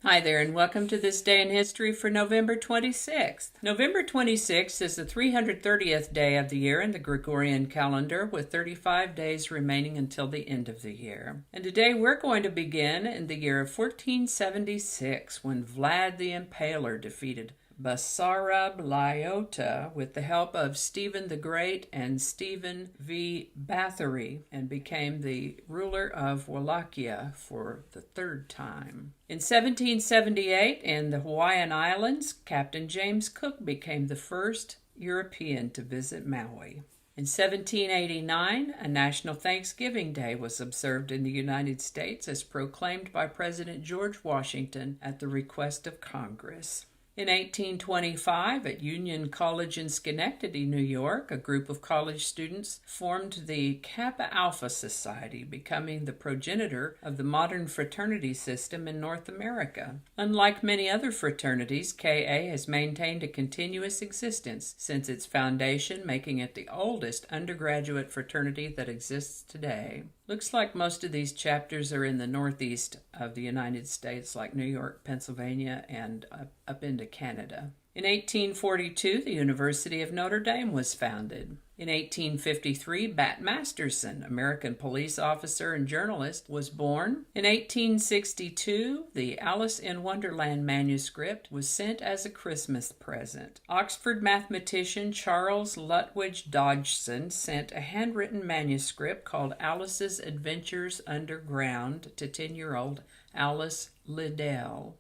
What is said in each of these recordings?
Hi there, and welcome to this day in history for November 26th. November 26th is the 330th day of the year in the Gregorian calendar, with 35 days remaining until the end of the year. And today we're going to begin in the year of 1476, when Vlad the Impaler defeated Basarab-Lyota with the help of Stephen the Great and Stephen V. Bathory, and became the ruler of Wallachia for the third time. In 1778, in the Hawaiian Islands, Captain James Cook became the first European to visit Maui. In 1789, a National Thanksgiving Day was observed in the United States as proclaimed by President George Washington at the request of Congress. In 1825, at Union College in Schenectady, New York, a group of college students formed the Kappa Alpha Society, becoming the progenitor of the modern fraternity system in North America. Unlike many other fraternities, KA has maintained a continuous existence since its foundation, making it the oldest undergraduate fraternity that exists today. Looks like most of these chapters are in the northeast of the United States, like New York, Pennsylvania, and up into Canada. In 1842, the University of Notre Dame was founded. In 1853, Bat Masterson, American police officer and journalist, was born. In 1862, the Alice in Wonderland manuscript was sent as a Christmas present. Oxford mathematician Charles Lutwidge Dodgson sent a handwritten manuscript called Alice's Adventures Underground to 10-year-old Alice Liddell.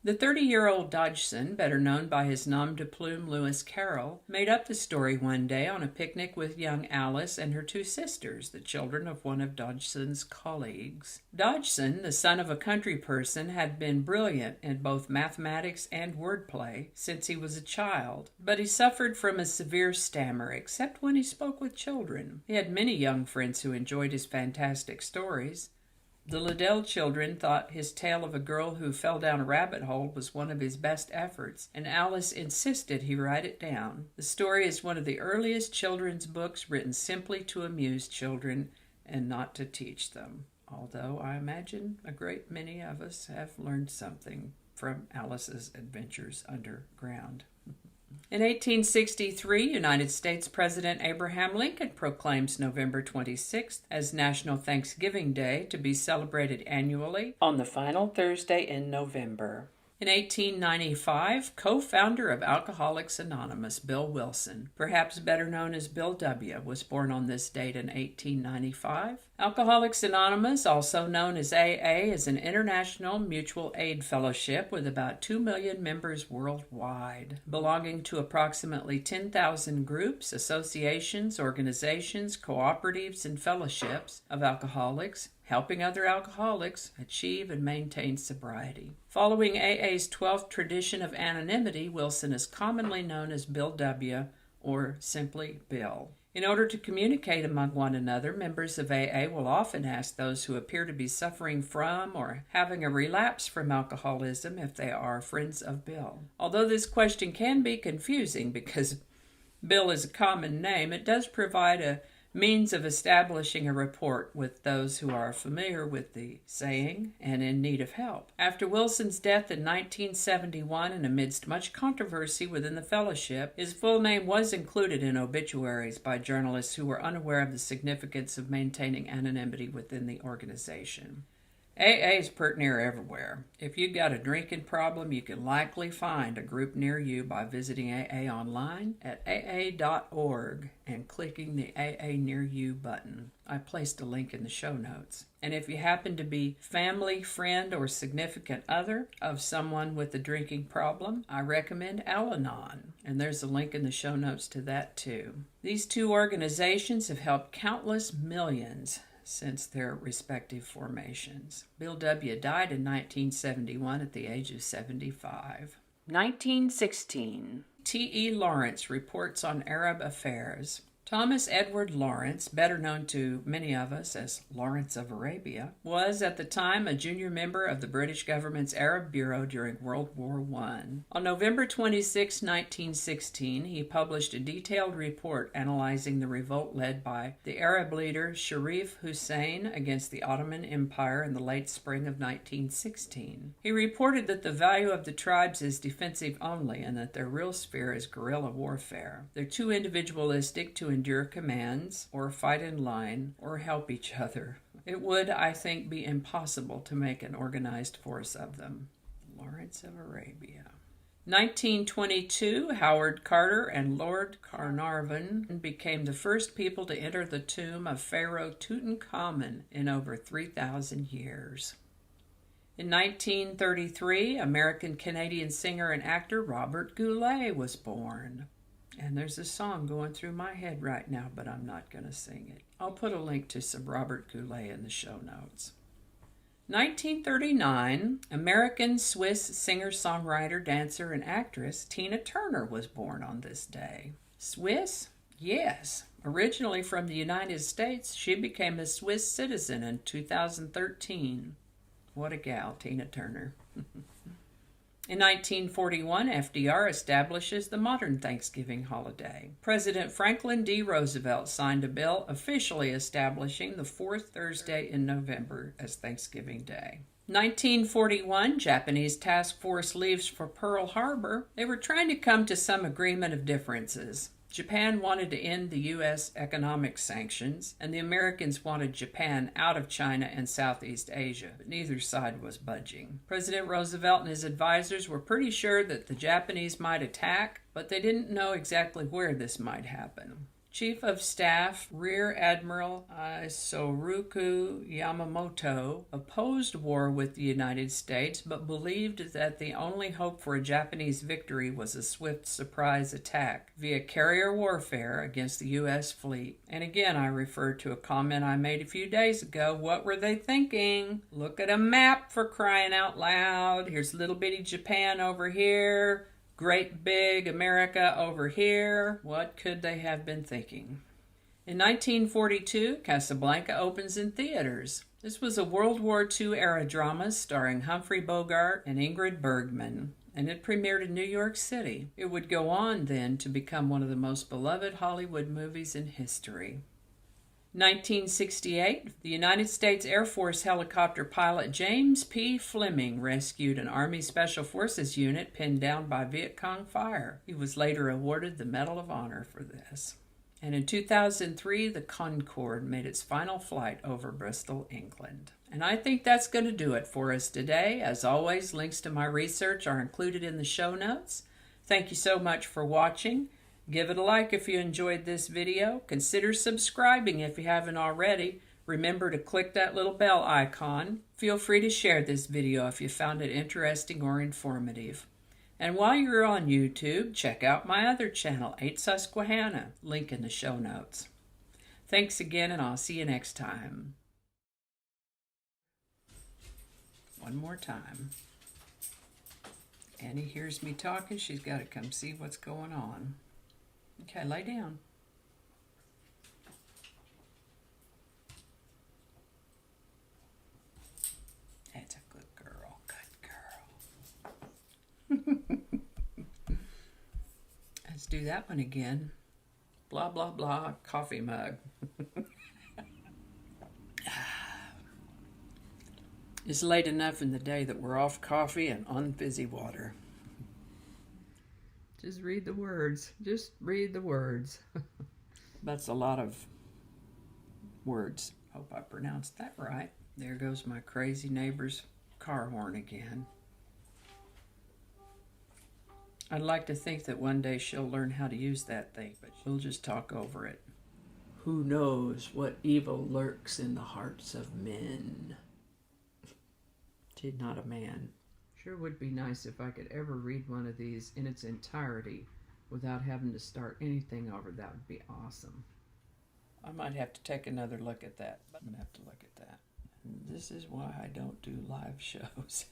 The 30-year-old Dodgson, better known by his nom de plume Lewis Carroll, made up the story one day on a picnic with young Alice and her two sisters, the children of one of Dodgson's colleagues. Dodgson, the son of a country person, had been brilliant in both mathematics and wordplay since he was a child, but he suffered from a severe stammer, except when he spoke with children. He had many young friends who enjoyed his fantastic stories. The Liddell children thought his tale of a girl who fell down a rabbit hole was one of his best efforts, and Alice insisted he write it down. The story is one of the earliest children's books written simply to amuse children and not to teach them, although I imagine a great many of us have learned something from Alice's Adventures Underground. In 1863, United States President Abraham Lincoln proclaims November 26th as National Thanksgiving Day, to be celebrated annually on the final Thursday in November. In 1895, co-founder of Alcoholics Anonymous, Bill Wilson, perhaps better known as Bill W., was born on this date in 1895. Alcoholics Anonymous, also known as AA, is an international mutual aid fellowship with about 2 million members worldwide, belonging to approximately 10,000 groups, associations, organizations, cooperatives, and fellowships of alcoholics, helping other alcoholics achieve and maintain sobriety. Following AA's 12th tradition of anonymity, Wilson is commonly known as Bill W., or simply Bill. In order to communicate among one another, members of AA will often ask those who appear to be suffering from or having a relapse from alcoholism if they are friends of Bill. Although this question can be confusing because Bill is a common name, it does provide a means of establishing a rapport with those who are familiar with the saying and in need of help. After Wilson's death in 1971, and amidst much controversy within the fellowship, his full name was included in obituaries by journalists who were unaware of the significance of maintaining anonymity within the organization. AA is pert near everywhere. If you've got a drinking problem, you can likely find a group near you by visiting AA online at aa.org and clicking the AA Near You button. I placed a link in the show notes. And if you happen to be family, friend, or significant other of someone with a drinking problem, I recommend Al-Anon, and there's a link in the show notes to that too. These two organizations have helped countless millions since their respective formations. Bill W. died in 1971 at the age of 75. 1916. T.E. Lawrence reports on Arab affairs. Thomas Edward Lawrence, better known to many of us as Lawrence of Arabia, was at the time a junior member of the British government's Arab Bureau during World War I. On November 26, 1916, he published a detailed report analyzing the revolt led by the Arab leader Sharif Hussein against the Ottoman Empire in the late spring of 1916. He reported that the value of the tribes is defensive only and that their real sphere is guerrilla warfare. They're too individualistic to endure commands, or fight in line, or help each other. It would, I think, be impossible to make an organized force of them. Lawrence of Arabia. 1922, Howard Carter and Lord Carnarvon became the first people to enter the tomb of Pharaoh Tutankhamun in over 3,000 years. In 1933, American-Canadian singer and actor Robert Goulet was born. And there's a song going through my head right now, but I'm not going to sing it. I'll put a link to some Robert Goulet in the show notes. 1939, American-Swiss singer-songwriter, dancer, and actress Tina Turner was born on this day. Swiss? Yes. Originally from the United States, she became a Swiss citizen in 2013. What a gal, Tina Turner. In 1941, FDR establishes the modern Thanksgiving holiday. President Franklin D. Roosevelt signed a bill officially establishing the fourth Thursday in November as Thanksgiving Day. 1941, Japanese task force leaves for Pearl Harbor. They were trying to come to some agreement of differences. Japan wanted to end the U.S. economic sanctions, and the Americans wanted Japan out of China and Southeast Asia, but neither side was budging. President Roosevelt and his advisors were pretty sure that the Japanese might attack, but they didn't know exactly where this might happen. Chief of Staff Rear Admiral Isoroku Yamamoto opposed war with the United States, but believed that the only hope for a Japanese victory was a swift surprise attack via carrier warfare against the U.S. fleet. And again, I refer to a comment I made a few days ago. What were they thinking? Look at a map, for crying out loud. Here's little bitty Japan over here. Great big America over here. What could they have been thinking? In 1942, Casablanca opens in theaters. This was a World War II era drama starring Humphrey Bogart and Ingrid Bergman, and it premiered in New York City. It would go on then to become one of the most beloved Hollywood movies in history. 1968, the United States Air Force helicopter pilot James P. Fleming rescued an Army Special Forces unit pinned down by Viet Cong fire. He was later awarded the Medal of Honor for this. And in 2003, the Concorde made its final flight over Bristol, England. And I think that's going to do it for us today. As always, links to my research are included in the show notes. Thank you so much for watching. Give it a like if you enjoyed this video. Consider subscribing if you haven't already. Remember to click that little bell icon. Feel free to share this video if you found it interesting or informative. And while you're on YouTube, check out my other channel, 8 Susquehanna, link in the show notes. Thanks again, and I'll see you next time. One more time. Annie hears me talking. She's got to come see what's going on. Okay, lay down. That's a good girl. Good girl. Let's do that one again. Blah, blah, blah, coffee mug. It's late enough in the day that we're off coffee and on fizzy water. Just read the words. Just read the words. That's a lot of words. Hope I pronounced that right. There goes my crazy neighbor's car horn again. I'd like to think that one day she'll learn how to use that thing, but we'll just talk over it. Who knows what evil lurks in the hearts of men? She's not a man. Sure would be nice if I could ever read one of these in its entirety without having to start anything over. That would be awesome. I might have to take another look at that. I'm going to have to look at that. This is why I don't do live shows.